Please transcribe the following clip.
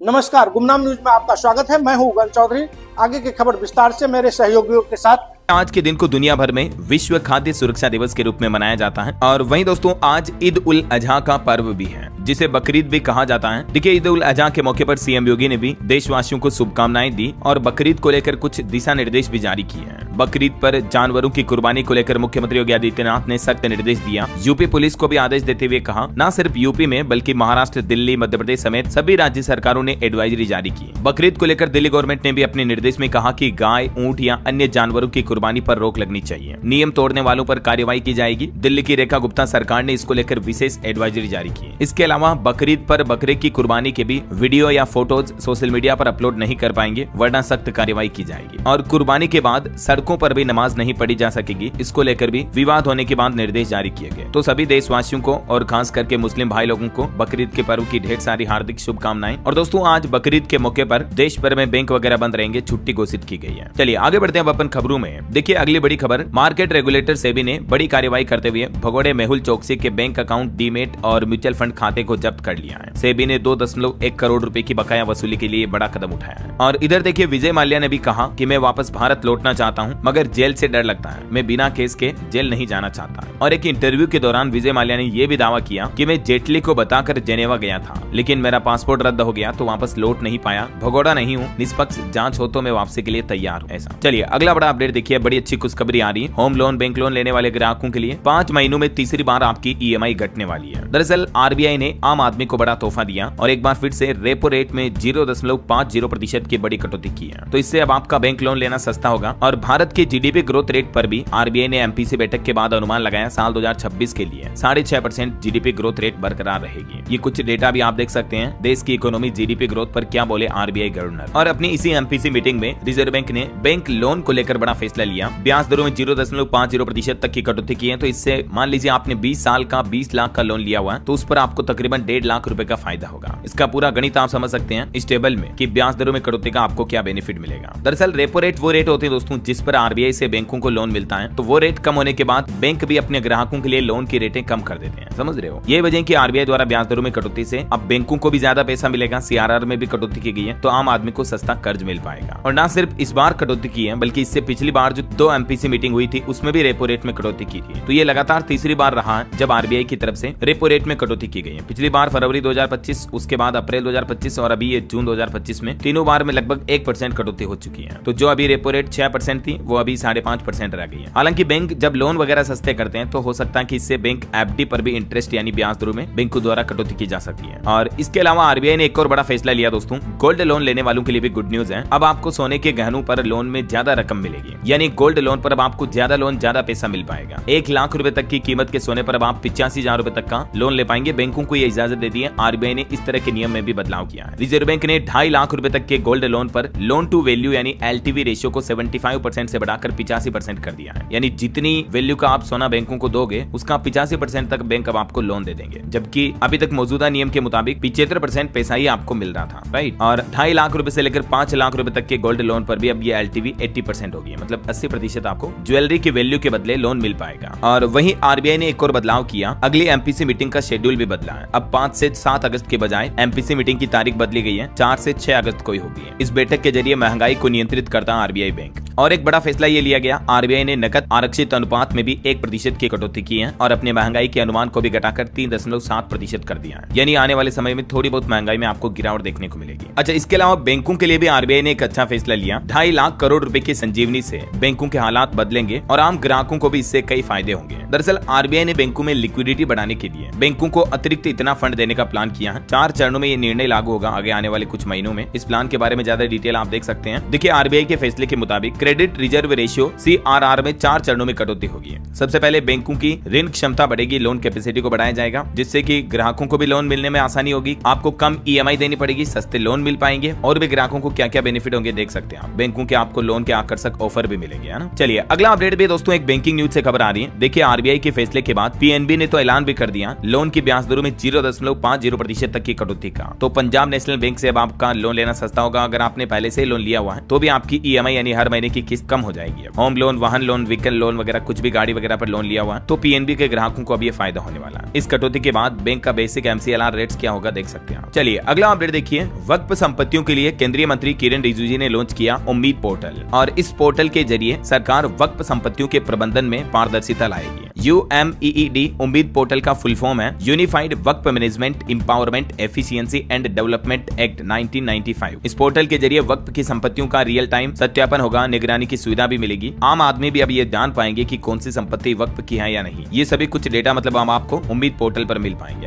नमस्कार, गुमनाम न्यूज में आपका स्वागत है। मैं हूं उगन चौधरी। आगे की खबर विस्तार से मेरे सहयोगियों के साथ। आज के दिन को दुनिया भर में विश्व खाद्य सुरक्षा दिवस के रूप में मनाया जाता है और वहीं दोस्तों आज ईद उल अजहा का पर्व भी है जिसे बकरीद भी कहा जाता है। देखिए, ईद उल अजहा के मौके पर सीएम योगी ने भी देशवासियों को शुभकामनाएं दी और बकरीद को लेकर कुछ दिशा निर्देश भी जारी किए हैं। बकरीद पर जानवरों की कुर्बानी को लेकर मुख्यमंत्री योगी आदित्यनाथ ने सख्त निर्देश दिया। यूपी पुलिस को भी आदेश देते हुए कहा, न सिर्फ यूपी में बल्कि महाराष्ट्र, दिल्ली, मध्य प्रदेश समेत सभी राज्य सरकारों ने एडवाइजरी जारी की। बकरीद को लेकर दिल्ली गवर्नमेंट ने भी अपने निर्देश में कहा कि गाय, ऊंट या अन्य जानवरों की कुर्बानी पर रोक लगनी चाहिए। नियम तोड़ने वालों पर कार्रवाई की जाएगी। दिल्ली की रेखा गुप्ता सरकार ने इसको लेकर विशेष एडवाइजरी जारी की। इसके अलावा बकरीद पर बकरे की कुर्बानी के भी वीडियो या फोटोज सोशल मीडिया पर अपलोड नहीं कर पाएंगे, वरना सख्त कार्रवाई की जाएगी। और कुर्बानी के बाद सड़कों पर भी नमाज नहीं पढ़ी जा सकेगी। इसको लेकर भी विवाद होने के बाद निर्देश जारी किए गए। तो सभी देशवासियों को और खास करके मुस्लिम भाई लोगों को बकरीद के पर्व की ढेर सारी हार्दिक शुभकामनाएं। और दोस्तों आज बकरीद के मौके पर देश भर में बैंक वगैरह बंद रहेंगे, छुट्टी घोषित की गई है। चलिए आगे बढ़ते हैं अब अपन खबरों में। देखिए अगली बड़ी खबर, मार्केट रेगुलेटर सेबी ने बड़ी कार्रवाई करते हुए भगोड़े मेहुल चौकसी के बैंक अकाउंट, डीमेट और म्यूचुअल फंड खाते को जब्त कर लिया है। सेबी ने 2.1 करोड़ रुपए की बकाया वसूली के लिए बड़ा कदम उठाया है। और इधर देखिए विजय माल्या ने भी कहा कि मैं वापस भारत लौटना चाहता हूं, मगर जेल से डर लगता है। मैं बिना केस के जेल नहीं जाना चाहता। और एक इंटरव्यू के दौरान विजय माल्या ने यह भी दावा किया कि मैं जेटली को बताकर जेनेवा गया था, लेकिन मेरा पासपोर्ट रद्द हो गया तो वापस लौट नहीं पाया। भगोड़ा नहीं हूँ, निष्पक्ष जांच हो तो मैं वापसी के लिए तैयार हूँ। ऐसा। चलिए अगला बड़ा अपडेट देखिए, बड़ी अच्छी खुशखबरी आ रही है। होम लोन, बैंक लोन लेने वाले ग्राहकों के लिए 5 महीनों में तीसरी बार आपकी ईएमआई घटने वाली है। दरअसल आरबीआई ने आम आदमी को बड़ा तोहफा दिया और एक बार फिर से रेपो रेट में 0.50% की बड़ी कटौती की है। तो इससे अब आपका बैंक लोन लेना सस्ता होगा। और भारत के जीडीपी ग्रोथ रेट पर भी आरबीआई ने एमपीसी बैठक के बाद अनुमान लगाया, साल 2026 के लिए 6.5% जीडीपी ग्रोथ रेट बरकरार रहेगी। ये कुछ डेटा भी आप देख सकते हैं, देश की इकोनॉमी, जीडीपी ग्रोथ पर क्या बोले आरबीआई गवर्नर। और अपनी इसी एमपीसी मीटिंग में रिजर्व बैंक ने बैंक लोन को लेकर बड़ा फैसला लिया। ब्याज दरों में 0.50% तक की कटौती की है। तो इससे मान लीजिए आपने 20 साल का 20 लाख का लोन लिया हुआ है तो उस पर आपको तकरीबन 1.5 लाख रुपए का फायदा होगा। इसका पूरा गणित आप समझ सकते हैं इस टेबल में कि ब्याज दरों में कटौती का आपको क्या बेनिफिट मिलेगा। दरअसल रेपो रेट वो रेट होते हैं दोस्तों जिस पर आरबीआई से बैंकों को लोन मिलता है। तो वो रेट कम होने के बाद बैंक भी अपने ग्राहकों के लिए लोन की रेटें कम कर देते हैं। समझ रहे हो, ये वजह कि आरबीआई द्वारा ब्याज दरों में कटौती से अब बैंकों को भी ज्यादा पैसा मिलेगा। सीआरआर में भी कटौती की गई है तो आम आदमी को सस्ता कर्ज मिल पाएगा। और न सिर्फ इस बार कटौती की है बल्कि इससे पिछली बार जो 2 एमपीसी मीटिंग हुई थी उसमें भी रेपो रेट में कटौती की थी। तो ये लगातार तीसरी बार रहा है जब आरबीआई की तरफ से रेपो रेट में कटौती की गई है। पिछली बार फरवरी 2025, उसके बाद अप्रैल 2025 और अभी ये जून 2025 में तीनों बार में लगभग 1% कटौती हो चुकी है। तो जो अभी रेपो रेट 6% थी वो अभी 5.5% रह गई है। हालांकि बैंक जब लोन वगैरह सस्ते करते हैं तो हो सकता है कि इससे बैंक एफडी पर भी इंटरेस्ट यानी ब्याज दरों में बैंकों द्वारा कटौती की जा सकती है। और इसके अलावा आरबीआई ने एक और बड़ा फैसला लिया दोस्तों, गोल्ड लोन लेने वालों के लिए भी गुड न्यूज है। अब आपको सोने के गहनों पर लोन में ज्यादा रकम मिलेगी, यानी गोल्ड लोन पर अब आपको ज्यादा लोन, ज्यादा पैसा मिल पाएगा। 1 लाख रुपए तक की कीमत के सोने पर अब आप 85,000 रुपए तक का लोन ले पाएंगे। बैंकों को ये इजाजत दे दी है। आरबीआई ने इस तरह के नियम में भी बदलाव किया है। रिजर्व बैंक ने 2.5 लाख रुपए तक के गोल्ड लोन पर लोन टू वैल्यू यानी एलटीवी रेशियो को 75% से बढ़ाकर 85% कर दिया है। यानी जितनी वैल्यू का आप सोना बैंकों को दोगे उसका 85% तक बैंक अब आपको लोन दे देंगे, जबकि अभी तक मौजूदा नियम के मुताबिक 75% पैसा ही आपको मिल रहा था, राइट। और 2.5 लाख रुपए से लेकर 5 लाख रुपए तक के गोल्ड लोन पर भी अब ये एलटीवी 80% होगी, मतलब 80% आपको ज्वेलरी की वैल्यू के बदले लोन मिल पाएगा। और वहीं आरबीआई ने एक और बदलाव किया, अगली एमपीसी मीटिंग का शेड्यूल भी बदला है। अब 5 से 7 अगस्त के बजाय एमपीसी मीटिंग की तारीख बदली गई है, 4 से 6 अगस्त को ही होगी। इस बैठक के जरिए महंगाई को नियंत्रित करता है आरबीआई बैंक। और एक बड़ा फैसला ये लिया गया, आरबीआई ने नकद आरक्षित अनुपात में भी 1% की कटौती की है और अपने महंगाई के अनुमान को भी घटाकर 3.7% कर दिया है। यानी आने वाले समय में थोड़ी बहुत महंगाई में आपको गिरावट देखने को मिलेगी। अच्छा, इसके अलावा बैंकों के लिए भी आरबीआई ने एक अच्छा फैसला लिया। 2.5 लाख करोड़ रुपए की संजीवनी से बैंकों के हालात बदलेंगे और आम ग्राहकों को भी इससे कई फायदे होंगे। दरअसल आरबीआई ने बैंकों में लिक्विडिटी बढ़ाने के लिए बैंकों को अतिरिक्त इतना फंड देने का प्लान किया है। 4 चरणों में ये निर्णय लागू होगा आगे आने वाले कुछ महीनों में। इस प्लान के बारे में ज्यादा डिटेल आप देख सकते हैं। देखिए आरबीआई के फैसले के मुताबिक क्रेडिट रिजर्व रेशियो सीआरआर में 4 चरणों में कटौती होगी। सबसे पहले बैंकों की ऋण क्षमता बढ़ेगी, लोन कैपेसिटी को बढ़ाया जाएगा जिससे कि ग्राहकों को भी लोन मिलने में आसानी होगी। आपको कम ईएमआई देनी पड़ेगी, सस्ते लोन मिल पाएंगे। और भी ग्राहकों को क्या क्या बेनिफिट होंगे देख सकते हैं आप। बैंकों के आपको लोन के आकर्षक ऑफर भी मिलेंगे, है ना। चलिए अगला अपडेट भी दोस्तों एक बैंकिंग न्यूज से खबर आ रही है। देखिए आरबीआई के फैसले के बाद पीएनबी ने तो ऐलान भी कर दिया लोन की ब्याज दरों में 0.50% तक की कटौती का। तो पंजाब नेशनल बैंक से अब आपका लोन लेना सस्ता होगा। अगर आपने पहले से लोन लिया हुआ है तो भी आपकी ईएमआई यानी हर महीने की की किस्त कम हो जाएगी। होम लोन, वाहन लोन, व्हीकल लोन वगैरह कुछ भी गाड़ी वगैरह पर लोन लिया हुआ तो पीएनबी के ग्राहकों को अब ये फायदा होने वाला है। इस कटौती के बाद बैंक का बेसिक MCLR रेट्स क्या होगा देख सकते हैं। चलिए अगला अपडेट देखिए। वक्फ संपत्तियों के लिए केंद्रीय मंत्री किरण रिजिजू ने लॉन्च किया उम्मीद पोर्टल और इस पोर्टल के जरिए सरकार वक्फ संपत्तियों के प्रबंधन में पारदर्शिता लाएगी। UMEED उम्मीद पोर्टल का फुल फॉर्म है unified Waqf management empowerment efficiency and development act 1995। इस पोर्टल के जरिए वक्फ की संपत्तियों का रियल टाइम सत्यापन होगा, निगरानी की सुविधा भी मिलेगी। आम आदमी भी अब ये जान पाएंगे कि कौन सी संपत्ति वक्फ की है या नहीं। ये सभी कुछ डेटा मतलब हम आपको उम्मीद पोर्टल पर मिल पाएंगे।